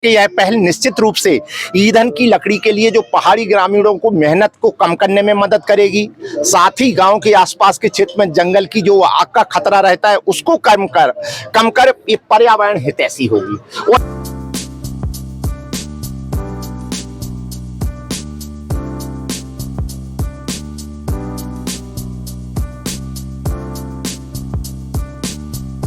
कि यह पहल निश्चित रूप से ईंधन की लकड़ी के लिए जो पहाड़ी ग्रामीणों को मेहनत को कम करने में मदद करेगी, साथ ही गांव के आसपास के क्षेत्र में जंगल की जो आग का खतरा रहता है उसको कम कर ये पर्यावरण हितैषी होगी। और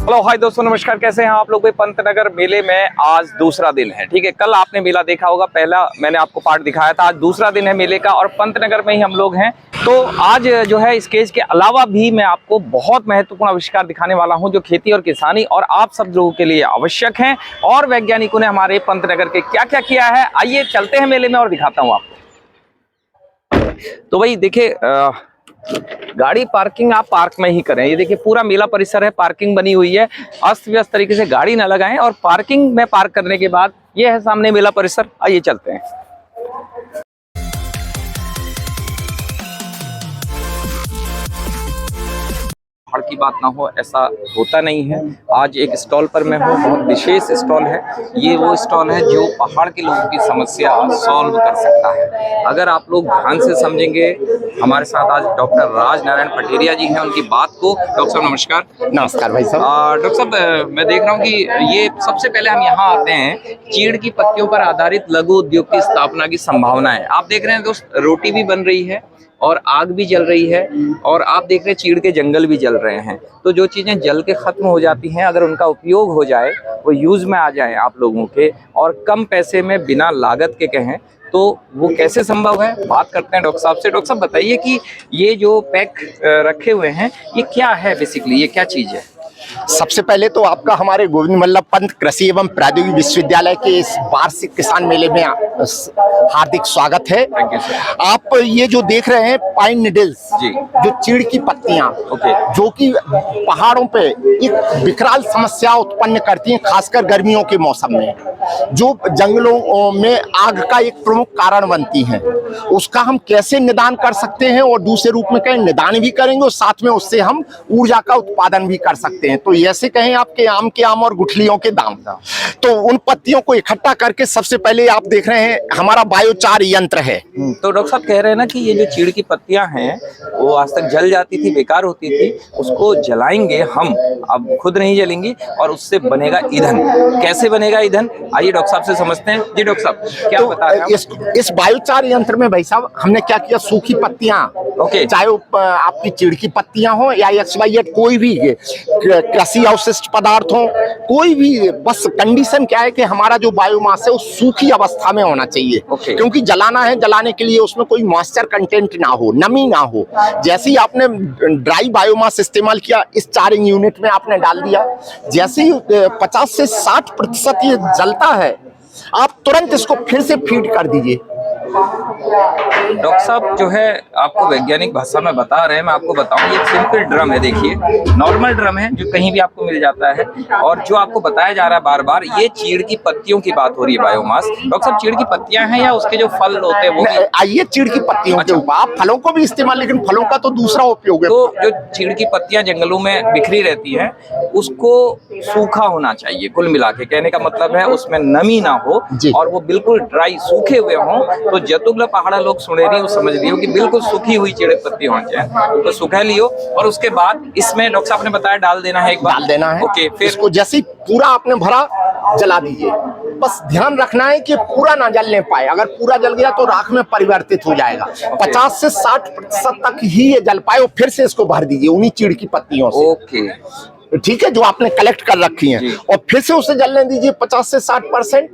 हेलो हाय दोस्तों, नमस्कार। कैसे हैं आप लोग? पंतनगर मेले में आज दूसरा दिन है। ठीक है, कल आपने मेला देखा होगा, पहला मैंने आपको पार्ट दिखाया था। आज दूसरा दिन है मेले का और पंतनगर में ही हम लोग हैं। तो आज जो है स्केच के अलावा भी मैं आपको बहुत महत्वपूर्ण आविष्कार दिखाने वाला हूं जो खेती और किसानी और आप सब लोगों के लिए आवश्यक हैं। और वैज्ञानिकों ने हमारे पंतनगर के क्या क्या किया है, आइए चलते हैं मेले में और दिखाता हूँ आपको। तो भाई देखिए, गाड़ी पार्किंग आप पार्क में ही करें। ये देखिए पूरा मेला परिसर है, पार्किंग बनी हुई है। अस्त व्यस्त तरीके से गाड़ी ना लगाएं और पार्किंग में पार्क करने के बाद ये है सामने मेला परिसर। आइए चलते हैं। पहाड़ की बात ना हो ऐसा होता नहीं है। आज एक स्टॉल पर मैं हूँ, बहुत विशेष स्टॉल है। ये वो स्टॉल है जो पहाड़ के लोगों की समस्या सॉल्व कर सकता है। अगर आप लोग ध्यान से समझेंगे, हमारे साथ आज डॉक्टर राज नारायण पटेरिया जी हैं, उनकी बात को। डॉक्टर साहब नमस्कार। नमस्कार भाई साहब। डॉक्टर साहब, मैं देख रहा हूँ कि ये सबसे पहले हम यहाँ आते हैं, चीड़ की पत्तियों पर आधारित लघु उद्योग की स्थापना की संभावना है। आप देख रहे हैं दोस्त, रोटी भी बन रही है और आग भी जल रही है और आप देख रहे हैं चीड़ के जंगल भी जल रहे हैं। तो जो चीज़ें जल के ख़त्म हो जाती हैं, अगर उनका उपयोग हो जाए, वो यूज़ में आ जाए आप लोगों के, और कम पैसे में बिना लागत के कहें, तो वो कैसे संभव है, बात करते हैं डॉक्टर साहब से। डॉक्टर साहब बताइए कि ये जो पैक रखे हुए हैं ये क्या है, बेसिकली ये क्या चीज़ है? सबसे पहले तो आपका हमारे गोविंद वल्लभ पंत कृषि एवं प्रौद्योगिकी विश्वविद्यालय के इस वार्षिक किसान मेले में हार्दिक स्वागत है। आप ये जो देख रहे हैं पाइन नीडल्स, जो चीड़ की पत्तियां, जो कि पहाड़ों पे एक विकराल समस्या उत्पन्न करती हैं, खासकर गर्मियों के मौसम में, जो जंगलों में आग का एक प्रमुख कारण बनती हैं। उसका हम कैसे निदान कर सकते हैं, और दूसरे रूप में कहें निदान भी करेंगे और साथ में उससे हम ऊर्जा का उत्पादन भी कर सकते हैं। तो ऐसे कहें आपके आम के आम और गुठलियों के दाम। तो उन पत्तियों को इकट्ठा करके सबसे पहले आप देख रहे हैं हमारा बायोचार यंत्र है। तो डॉक्टर साहब कह रहे हैं ना कि ये जो चीड़ की पत्तियां हैं वो आज तक जल जाती थी, बेकार होती थी, उसको जलाएंगे हम, अब खुद नहीं जलेंगी और उससे बनेगा ईंधन। कैसे बनेगा ईंधन, आइए डॉक्टर साहब से समझते हैं। जी डॉक्टर साहब, क्या बता रहे हैं? इस बायोचार यंत्र में भाई साहब हमने क्या किया, सूखी पत्तियां, चाहे आपकी चीड़ की पत्तियां हो या XYZ कोई भी कृषि अवशिष्ट पदार्थ हो, कोई भी, बस कंडीशन क्या है कि हमारा जो बायोमास है वो सूखी अवस्था में होना चाहिए। क्योंकि जलाना है, जलाने के लिए उसमें कोई मॉइस्चर कंटेंट ना हो, नमी ना हो। जैसे ही आपने ड्राई बायोमास इस्तेमाल किया, इस चार्जिंग यूनिट में आपने डाल दिया, जैसे ही 50 से 60% ये जलता है, आप तुरंत इसको फिर से फीड कर दीजिए। डॉक्टर साहब जो है आपको वैज्ञानिक भाषा में बता रहे हैं, मैं आपको बताऊं, ये सिंपल ड्रम है। देखिए नॉर्मल ड्रम है जो कहीं भी आपको मिल जाता है, और जो आपको बताया जा रहा है बार बार, ये चीड़ की पत्तियों की बात हो रही है, बायोमास। डॉक्टर साहब चीड़ की पत्तियां हैं या उसके जो फल होते हैं वो? आइए चीड़ की पत्तियों के ऊपर, आप फलों को भी इस्तेमाल, लेकिन फलों का तो दूसरा उपयोग है। तो जो चीड़ की पत्तियां जंगलों में बिखरी रहती है, उसको सूखा होना चाहिए। कुल मिला के कहने का मतलब है उसमें नमी ना हो और वो बिल्कुल ड्राई सूखे हुए हों। तो जतुगला पहाड़ा लोग सुने रही हो, समझ लियो कि बिल्कुल सूखी हुई चीड़ पत्ती होनी चाहिए। तो सूखा लियो और उसके बाद इसमें डॉक्टर साहब ने बताया डाल देना है, एक बार डाल देना है। ओके, फिर इसको जैसे ही पूरा आपने भरा, जला दीजिए। बस ध्यान रखना है कि पूरा ना जलने पाए, अगर पूरा जल गया तो राख में परिवर्तित हो जाएगा। 50 से 60% तक ही ये जल पाए, और फिर से इसको भर दीजिए उन्हीं चीड़ की पत्तियों से। ओके, ठीक है, जो आपने कलेक्ट कर रखी हैं, और फिर से उसे जलने दीजिए 50 से 60%,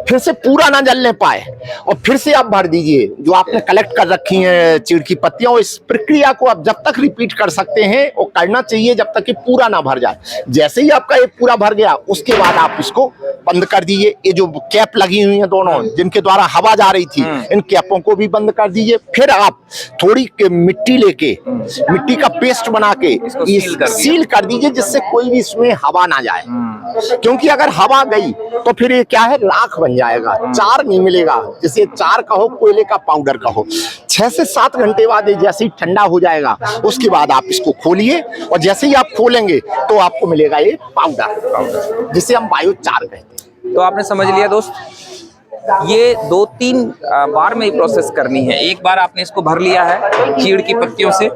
फिर से पूरा ना जलने पाए, और फिर से आप भर दीजिए जो आपने कलेक्ट कर रखी हैं चीड़ की पत्तियां। और इस प्रक्रिया को आप जब तक रिपीट कर सकते हैं, और करना चाहिए जब तक कि पूरा ना भर जाए। जैसे ही आपका ये पूरा भर गया, उसके बाद आप इसको बंद कर दीजिए। ये जो कैप लगी हुई हैं दोनों, जिनके द्वारा हवा जा रही थी, इन कैपों को भी बंद कर दीजिए। फिर आप थोड़ी मिट्टी लेके, मिट्टी का पेस्ट बना के सील कर दीजिए, जिससे कोई भी इसमें हवा ना जाए। क्योंकि अगर हवा गई तो फिर ये क्या है, राख बन जाएगा, चार नहीं मिलेगा। जैसे चार का हो, कोयले का पाउडर का हो। 6 से 7 घंटे बाद ये जैसे ही ठंडा हो जाएगा, उसके बाद आप इसको खोलिए, और जैसे ही आप खोलेंगे तो आपको मिलेगा ये पाउडर, जिसे हम बायोचार कहते हैं। तो आपने समझ लिया दोस्त, ये 2-3 बार में ही प्रोसेस करनी है। एक बार आपने इसको भर लिया है चीड़ की पत्तियों से,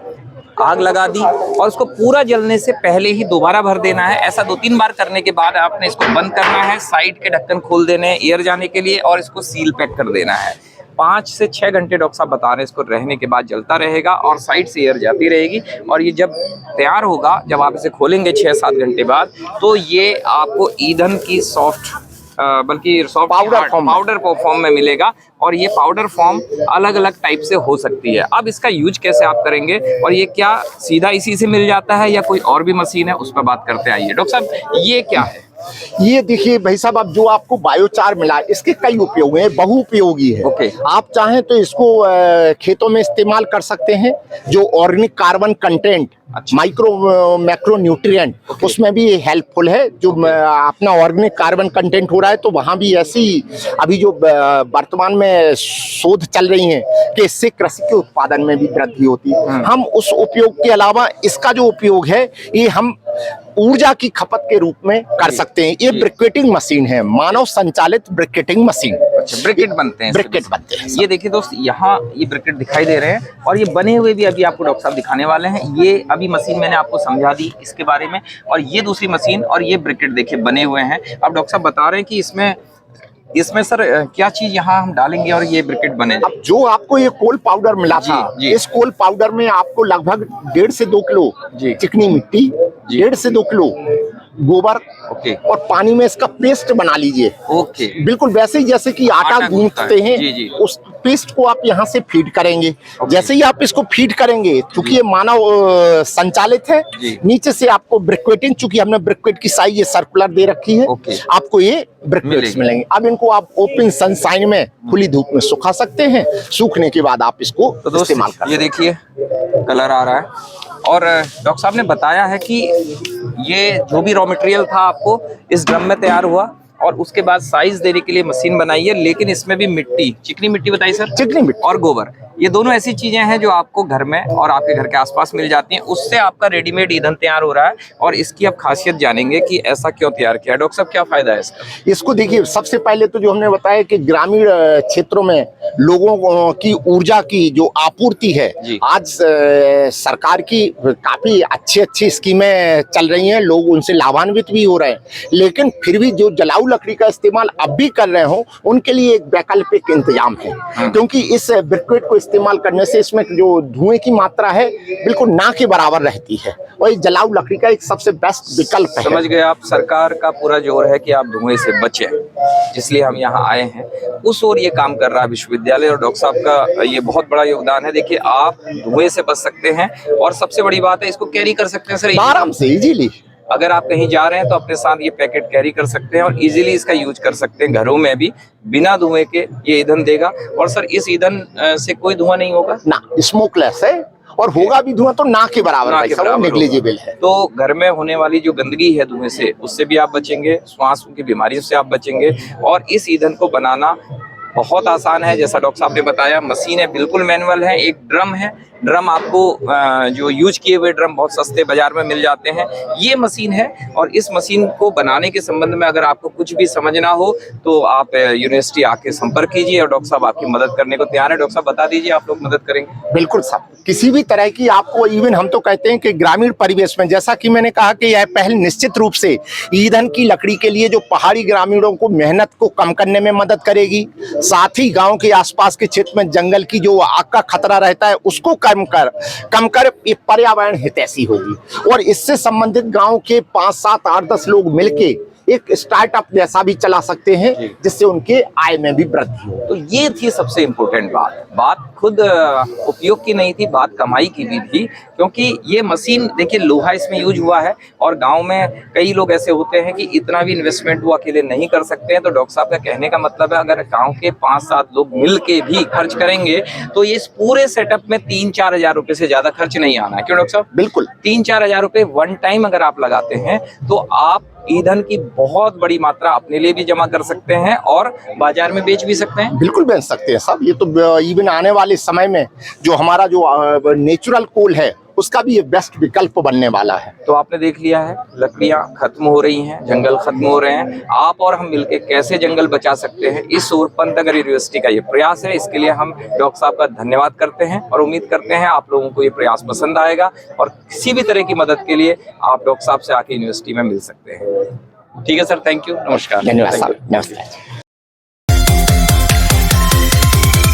आग लगा दी और उसको पूरा जलने से पहले ही दोबारा भर देना है। ऐसा 2-3 बार करने के बाद आपने इसको बंद करना है, साइड के ढक्कन खोल देने हैं एयर जाने के लिए और इसको सील पैक कर देना है। 5 से 6 घंटे डॉक्टर साहब बता रहे हैं इसको रहने के बाद जलता रहेगा और साइड से एयर जाती रहेगी। और ये जब तैयार होगा, जब आप इसे खोलेंगे 6-7 घंटे बाद, तो ये आपको ईंधन की सॉफ्ट बल्कि सॉफ्ट पाउडर फॉर्म में मिलेगा। और ये पाउडर फॉर्म अलग अलग टाइप से हो सकती है। अब इसका यूज कैसे आप करेंगे और ये क्या सीधा इसी से मिल जाता है या कोई और भी मशीन है, उस पर बात करते आइए। डॉक्टर साहब ये क्या है? ये देखिए भाई साहब, अब जो आपको बायोचार मिला इसके कई उपयोग हैं, बहुउपयोगी है। ओके। आप चाहें तो इसको खेतों में इस्तेमाल कर सकते हैं। जो organic carbon content, micro macro nutrient, उसमें भी हेल्पफुल है। जो अपना ऑर्गेनिक कार्बन कंटेंट हो रहा है, तो वहां भी ऐसी अभी जो वर्तमान में शोध चल रही है कि इससे कृषि के उत्पादन में भी वृद्धि होती है। हम उस उपयोग के अलावा इसका जो उपयोग है, ये हम ऊर्जा की खपत के रूप में कर सकते हैं। ये ब्रिकेटिंग मशीन है, मानव संचालित ब्रिकेटिंग मशीन। अच्छा, ब्रिकेट बनते हैं, ब्रिकेट बनते हैं। ये देखिए दोस्त, यहाँ ये ब्रिकेट दिखाई दे रहे हैं और ये बने हुए भी अभी आपको डॉक्टर साहब दिखाने वाले हैं। ये अभी मशीन मैंने आपको समझा दी इसके बारे में, और ये दूसरी मशीन और ये ब्रिकेट देखिए बने हुए हैं। अब डॉक्टर साहब बता रहे हैं कि इसमें सर क्या चीज यहाँ हम डालेंगे और ये ब्रिकेट बने। अब जो आपको ये कोल पाउडर मिला था, इस कोल पाउडर में आपको लगभग 1.5 से 2 किलो चिकनी मिट्टी, 1.5 से 2 किलो गोबर, और पानी में इसका पेस्ट बना लीजिए। बिल्कुल वैसे ही जैसे कि आटा गूंथते हैं, उस पेस्ट को आप यहाँ से फीड करेंगे। जैसे ही आप इसको फीड करेंगे, क्योंकि ये मानव संचालित है, नीचे से आपको ब्रिकेटिंग, चूंकि हमने ब्रिकेट की साइज ये सर्कुलर दे रखी है, आपको ये ब्रिकेट्स मिलेंगे। अब इनको आप ओपन सनशाइन में, खुली धूप में सुखा सकते हैं। सूखने के बाद आप इसको इस्तेमाल कर। ये देखिए कलर आ रहा है। और डॉक्टर साहब ने बताया है कि ये जो भी रॉ मटेरियल था आपको इस ड्रम में तैयार हुआ और उसके बाद साइज देने के लिए मशीन बनाई है। लेकिन इसमें भी मिट्टी, चिकनी मिट्टी बताई सर, चिकनी मिट्टी और गोबर, ये दोनों ऐसी चीजें हैं जो आपको घर में और आपके घर के आसपास मिल जाती हैं। उससे आपका रेडीमेड ईंधन तैयार हो रहा है। और इसकी आप खासियत जानेंगे कि ऐसा क्यों तैयार किया। डॉक्टर साहब क्या फायदा है इसका? इसको देखिए, सबसे पहले तो जो हमने बताया कि ग्रामीण क्षेत्रों में लोगों की ऊर्जा की जो आपूर्ति है, आज सरकार की काफी अच्छी स्कीमें चल रही हैं, लोग उनसे लाभान्वित भी हो रहे हैं। लेकिन फिर भी जो जलाऊ लकड़ी का इस्तेमाल अब भी कर रहे हो, उनके लिए एक वैकल्पिक इंतजाम है। क्योंकि इस ब्रिकेट को इस्तेमाल करने से इसमें जो धुएं की मात्रा है बिल्कुल ना के बराबर रहती है, और ये जलाऊ लकड़ी का एक सबसे बेस्ट विकल्प है। समझ गए आप, सरकार का पूरा जोर है कि आप धुएं से बचें, इसलिए हम यहाँ आए हैं। उस ओर ये काम कर रहा है विश्वविद्यालय, और डॉक्टर साहब का ये बहुत बड़ा योगदान है। देखिए, आप धुएं से बच सकते हैं और सबसे बड़ी बात है इसको कैरी कर सकते हैं सर आराम से, इजीली। अगर आप कहीं जा रहे हैं तो अपने साथ ये पैकेट कैरी कर सकते हैं और इजीली इसका यूज कर सकते हैं घरों में भी, बिना धुएं के ये ईंधन देगा। और सर इस ईंधन से कोई धुआं नहीं होगा ना, स्मोकलेस है, और होगा भी धुआं तो ना के बराबर, नेग्लिजिबल है। तो घर में होने वाली जो गंदगी है धुएं से, उससे भी आप बचेंगे, श्वास की बीमारियों से आप बचेंगे। और इस ईंधन को बनाना बहुत आसान है, जैसा डॉक्टर साहब ने बताया। मशीन है, बिल्कुल मैनुअल है। एक ड्रम है, ड्रम आपको जो यूज किए हुए ड्रम बहुत सस्ते बाजार में मिल जाते हैं। ये मशीन है, और इस मशीन को बनाने के संबंध में अगर आपको कुछ भी समझना हो तो आप यूनिवर्सिटी आके संपर्क कीजिए, और डॉक्टर साहब आपकी मदद करने को तैयार है। डॉक्टर साहब बता दीजिए, आप लोग मदद करेंगे? बिल्कुल साहब, किसी भी तरह की आपको, इवन हम तो कहते हैं कि ग्रामीण परिवेश में, जैसा कि मैंने कहा कि यह पहल निश्चित रूप से ईंधन की लकड़ी के लिए जो पहाड़ी ग्रामीणों को मेहनत को कम करने में मदद करेगी। साथ ही गांव के आसपास के क्षेत्र में जंगल की जो आग का खतरा रहता है, उसको कम कर ये पर्यावरण हितैषी होगी। और इससे संबंधित गांव के 5, 7, 8, 10 लोग मिलके एक स्टार्टअप जैसा भी चला सकते हैं, जिससे उनके आय में भी वृद्धि हो। तो ये थी सबसे इम्पोर्टेंट बात खुद उपयोग की नहीं थी, बात कमाई की भी थी। क्योंकि ये मशीन देखिए, लोहा इसमें यूज हुआ है, और गांव में कई लोग ऐसे होते हैं कि इतना भी इन्वेस्टमेंट वो अकेले नहीं कर सकते हैं। तो डॉक्टर साहब का कहने का मतलब है, अगर गांव के 5-7 लोग मिल के भी खर्च करेंगे तो ये इस पूरे सेटअप में 3-4 हजार रुपए से ज्यादा खर्च नहीं आना है। क्यों डॉक्टर साहब? बिल्कुल। 3-4 हजार रुपए वन टाइम अगर आप लगाते हैं तो आप ईंधन की बहुत बड़ी मात्रा अपने लिए भी जमा कर सकते हैं और बाजार में बेच भी सकते हैं। बिल्कुल बेच सकते हैं साहब। ये तो इवन आने वाले समय में जो हमारा जो नेचुरल कोल है, उसका भी ये बेस्ट विकल्प बनने वाला है। तो आपने देख लिया है, लकड़ियां खत्म हो रही हैं, जंगल खत्म हो रहे हैं, आप और हम मिलके कैसे जंगल बचा सकते हैं, इस ओर पंतनगर यूनिवर्सिटी का ये प्रयास है। इसके लिए हम डॉक्टर साहब का धन्यवाद करते हैं और उम्मीद करते हैं आप लोगों को ये प्रयास पसंद आएगा और किसी भी तरह की मदद के लिए आप डॉक्टर साहब से आके यूनिवर्सिटी में मिल सकते हैं। ठीक है सर, थैंक यू, नमस्कार। धन्यवाद साहब, नमस्कार।